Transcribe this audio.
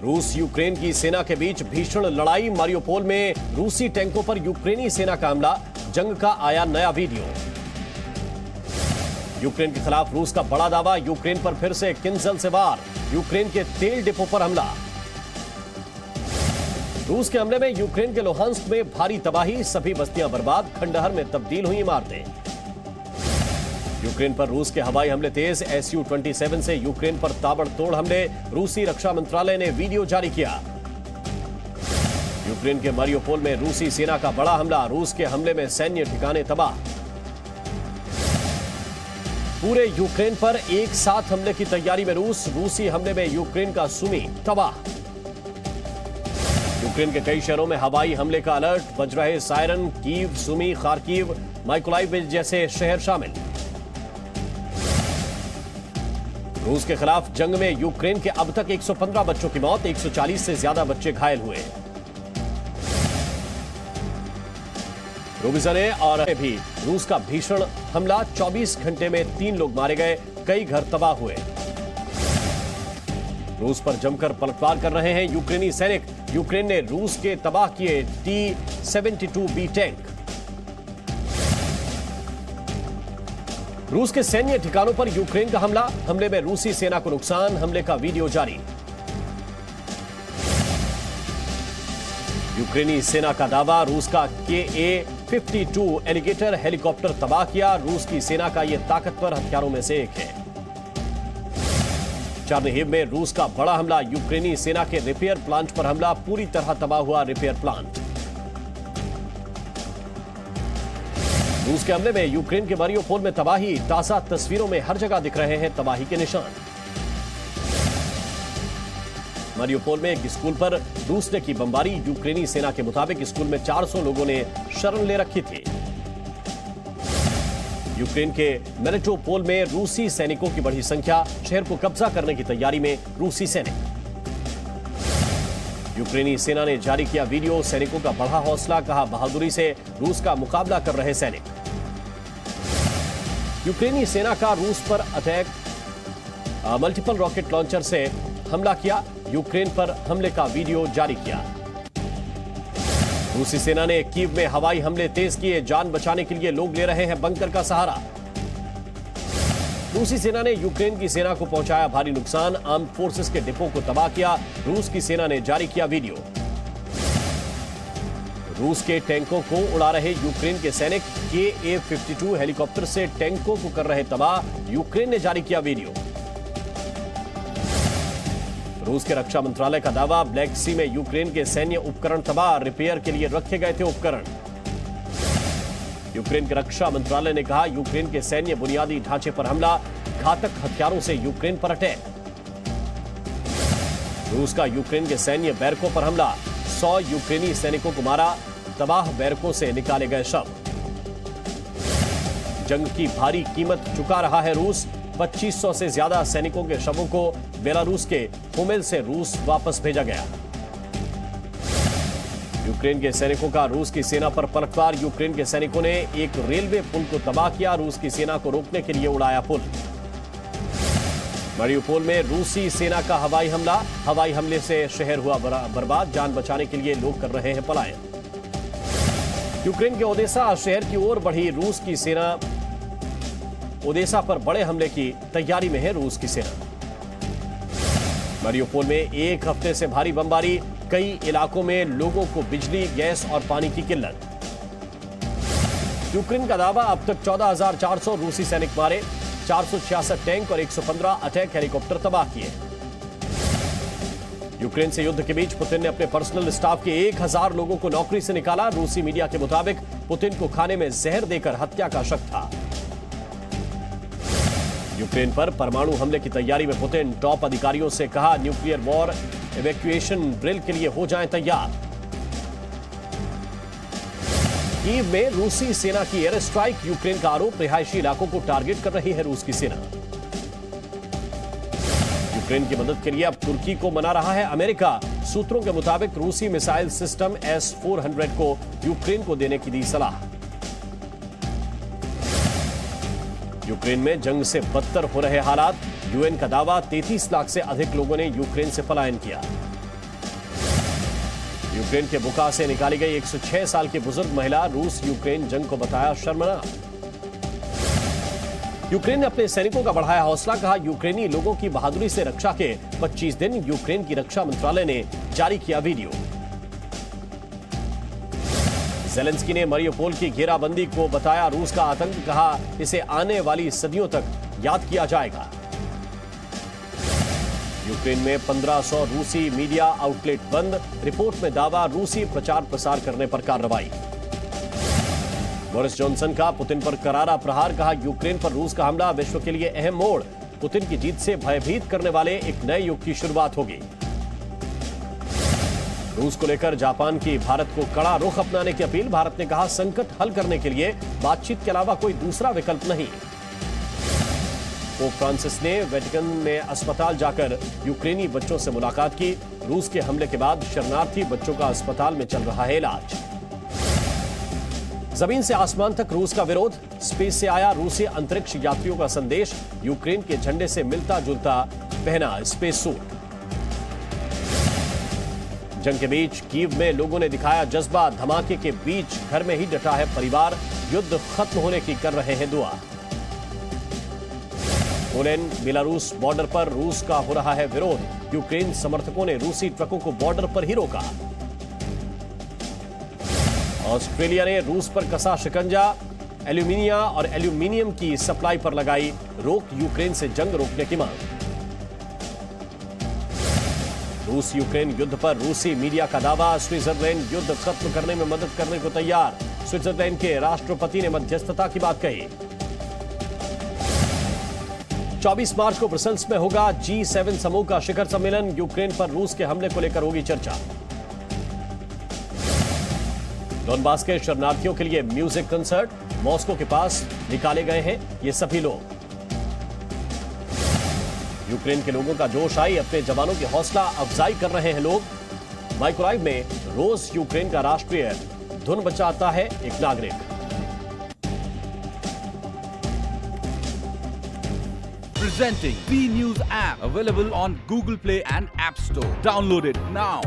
रूस यूक्रेन की सेना के बीच भीषण लड़ाई। मारियोपोल में रूसी टैंकों पर यूक्रेनी सेना का हमला। जंग का आया नया वीडियो। यूक्रेन के खिलाफ रूस का बड़ा दावा। यूक्रेन पर फिर से किन्जल से वार। यूक्रेन के तेल डिपो पर हमला। रूस के हमले में यूक्रेन के लुहांस्क में भारी तबाही। सभी बस्तियां बर्बाद, खंडहर में तब्दील हुई इमारतें। यूक्रेन पर रूस के हवाई हमले तेज। Su-27 से यूक्रेन पर ताबड़तोड़ हमले। रूसी रक्षा मंत्रालय ने वीडियो जारी किया। यूक्रेन के मारियोपोल में रूसी सेना का बड़ा हमला। रूस के हमले में सैन्य ठिकाने तबाह। पूरे यूक्रेन पर एक साथ हमले की तैयारी में रूस। रूसी हमले में यूक्रेन का सुमी तबाह। यूक्रेन के कई शहरों में हवाई हमले का अलर्ट। बज रहे siren. Kyiv, Sumy, Kharkiv, Mykolaiv जैसे शहर शामिल। रूस के खिलाफ जंग में यूक्रेन के अब तक 115 बच्चों की मौत। 140 से ज्यादा बच्चे घायल हुए। रूबिजने और भी रूस का भीषण हमला। 24 घंटे में 3 लोग मारे गए, कई घर तबाह हुए। रूस पर जमकर पलटवार कर रहे हैं यूक्रेनी सैनिक। यूक्रेन ने रूस के तबाह किए T-72B टैंक। रूस के सैन्य ठिकानों पर यूक्रेन का हमला। हमले में रूसी सेना को नुकसान। हमले का वीडियो जारी। यूक्रेनी सेना का दावा। रूस का Ka-52 एलिगेटर हेलीकॉप्टर तबाह किया। रूस की सेना का यह ताकतवर हथियारों में से एक है। चार्निहिव में रूस का बड़ा हमला। यूक्रेनी सेना के रिपेयर प्लांट पर हमला। पूरी तरह तबाह हुआ रिपेयर प्लांट। रूस के हमले में यूक्रेन के मारियोपोल में तबाही। ताजा तस्वीरों में हर जगह दिख रहे हैं तबाही के निशान। मारियोपोल में एक स्कूल पर रूस ने की बमबारी। यूक्रेनी सेना के मुताबिक स्कूल में 400 लोगों ने शरण ले रखी थी। यूक्रेन के मेरिटोपोल में रूसी सैनिकों की बढ़ी संख्या। शहर को कब्जा करने की तैयारी में रूसी सैनिक। यूक्रेनी सेना ने जारी किया वीडियो। सैनिकों का बढ़ा हौसला। कहा, बहादुरी से रूस का मुकाबला कर रहे सैनिक। यूक्रेनी सेना का रूस पर अटैक। मल्टीपल रॉकेट लॉन्चर से हमला किया। यूक्रेन पर हमले का वीडियो जारी किया। रूसी सेना ने कीव में हवाई हमले तेज किए। जान बचाने के लिए लोग ले रहे हैं बंकर का सहारा। रूसी सेना ने यूक्रेन की सेना को पहुंचाया भारी नुकसान। आर्म्ड फोर्सेस के डिपो को तबाह किया। रूस की सेना ने जारी किया वीडियो। रूस के टैंकों को उड़ा रहे यूक्रेन के सैनिक। Ka-52 हेलीकॉप्टर से टैंकों को कर रहे तबाह। यूक्रेन ने जारी किया वीडियो। रूस के रक्षा मंत्रालय का दावा। ब्लैक सी में यूक्रेन के सैन्य उपकरण तबाह। रिपेयर के लिए रखे गए थे उपकरण। यूक्रेन के रक्षा मंत्रालय ने कहा, यूक्रेन के सैन्य बुनियादी ढांचे पर हमला। घातक हथियारों से यूक्रेन पर अटैक। रूस का यूक्रेन के सैन्य बैरकों पर हमला। 100 यूक्रेनी सैनिकों को मारा। तबाह बैरकों से निकाले गए शव। जंग की भारी कीमत चुका रहा है रूस। 2500 से ज्यादा सैनिकों के शवों को बेलारूस के होमेल से रूस वापस भेजा गया। यूक्रेन के सैनिकों का रूस की सेना पर पलटवार। यूक्रेन के सैनिकों ने एक रेलवे पुल को तबाह किया। रूस की सेना को रोकने के लिए उड़ाया पुल। मारियोपोल में रूसी सेना का हवाई हमला। हवाई हमले से शहर हुआ बर्बाद। जान बचाने के लिए लोग कर रहे हैं पलायन। यूक्रेन के ओदेसा शहर की ओर बढ़ी रूस की सेना। ओदेसा पर बड़े हमले की तैयारी में है रूस की सेना। मारियोपोल में एक हफ्ते से भारी बमबारी। कई इलाकों में लोगों को बिजली, गैस और पानी की किल्लत। यूक्रेन का दावा, अब तक 14,400 रूसी सैनिक मारे। 466 टैंक और 115 अटैक हेलीकॉप्टर तबाह किए। यूक्रेन से युद्ध के बीच पुतिन ने अपने पर्सनल स्टाफ के 1000 लोगों को नौकरी से निकाला। रूसी मीडिया के मुताबिक पुतिन को खाने में जहर देकर हत्या का शक था। यूक्रेन पर परमाणु हमले की तैयारी में पुतिन। टॉप अधिकारियों से कहा, न्यूक्लियर वॉर इवैक्यूएशन ड्रिल के लिए हो जाएं तैयार। कीव में रूसी सेना की एयर स्ट्राइक। यूक्रेन का आरोप, रिहायशी इलाकों को टारगेट कर रही है रूस की सेना। यूक्रेन की मदद के लिए अब तुर्की को मना रहा है अमेरिका। सूत्रों के मुताबिक रूसी मिसाइल सिस्टम S-400 को यूक्रेन को देने की दी सलाह। यूक्रेन में जंग से बदतर हो रहे हालात। यूएन का दावा, 33 लाख से अधिक लोगों ने यूक्रेन से पलायन किया। यूक्रेन के बुका से निकाली गई 106 साल की बुजुर्ग महिला, रूस यूक्रेन जंग को बताया शर्मनाक। यूक्रेन ने अपने सैनिकों का बढ़ाया हौसला, कहा यूक्रेनी लोगों की बहादुरी से रक्षा के 25 दिन। यूक्रेन की रक्षा मंत्रालय ने जारी किया वीडियो। ज़ेलेंस्की ने मरियुपोल की घेराबंदी को बताया रूस का आतंक, कहा इसे आने वाली सदियों तक याद किया जाएगा। यूक्रेन में 1500 रूसी मीडिया आउटलेट बंद, रिपोर्ट में दावा रूसी प्रचार प्रसार करने पर कार्रवाई। बोरिस जॉनसन का पुतिन पर करारा प्रहार, कहा यूक्रेन पर रूस का हमला विश्व के लिए अहम मोड़। पुतिन की जीत से भयभीत करने वाले एक नए युग की शुरुआत होगी। रूस को लेकर जापान की भारत को कड़ा रुख अपनाने की अपील, भारत ने कहा संकट हल करने के लिए बातचीत के अलावा कोई दूसरा विकल्प नहीं। पोप फ्रांसिस ने वेटिकन में अस्पताल जाकर यूक्रेनी बच्चों से मुलाकात की। रूस के हमले के बाद शरणार्थी बच्चों का अस्पताल में चल रहा है इलाज। जमीन से आसमान तक रूस का विरोध, स्पेस से आया रूसी अंतरिक्ष यात्रियों का संदेश, यूक्रेन के झंडे से मिलता जुलता पहना स्पेस सूट। जंग के बीच कीव में लोगों ने दिखाया जज्बा, धमाके के बीच घर में ही डटा है परिवार, युद्ध खत्म होने की कर रहे हैं दुआ। पोलैंड बेलारूस बॉर्डर पर रूस का हो रहा है विरोध, यूक्रेन समर्थकों ने रूसी ट्रकों को बॉर्डर पर ही रोका। ऑस्ट्रेलिया ने रूस पर कसा शिकंजा, एल्यूमिनिया और एल्यूमिनियम की सप्लाई पर लगाई रोक, यूक्रेन से जंग रोकने की मांग। रूस यूक्रेन युद्ध पर रूसी मीडिया का दावा, स्विट्जरलैंड युद्ध खत्म करने में मदद करने को तैयार, स्विट्जरलैंड के राष्ट्रपति ने मध्यस्थता की बात कही। 24 मार्च को ब्रसेल्स में होगा G7 समूह का शिखर सम्मेलन, यूक्रेन पर रूस के हमले को लेकर होगी चर्चा। डोनबास के शरणार्थियों के लिए म्यूजिक कंसर्ट, मॉस्को के पास निकाले गए हैं ये सभी लोग। यूक्रेन के लोगों का जोश आई, अपने जवानों की हौसला अफजाई कर रहे हैं लोग। माइक्रोलाइव में रोज यूक्रेन का राष्ट्रीय धुन बजाता है एक नागरिक। Presenting B News app, available on Google Play and App Store. Download it now.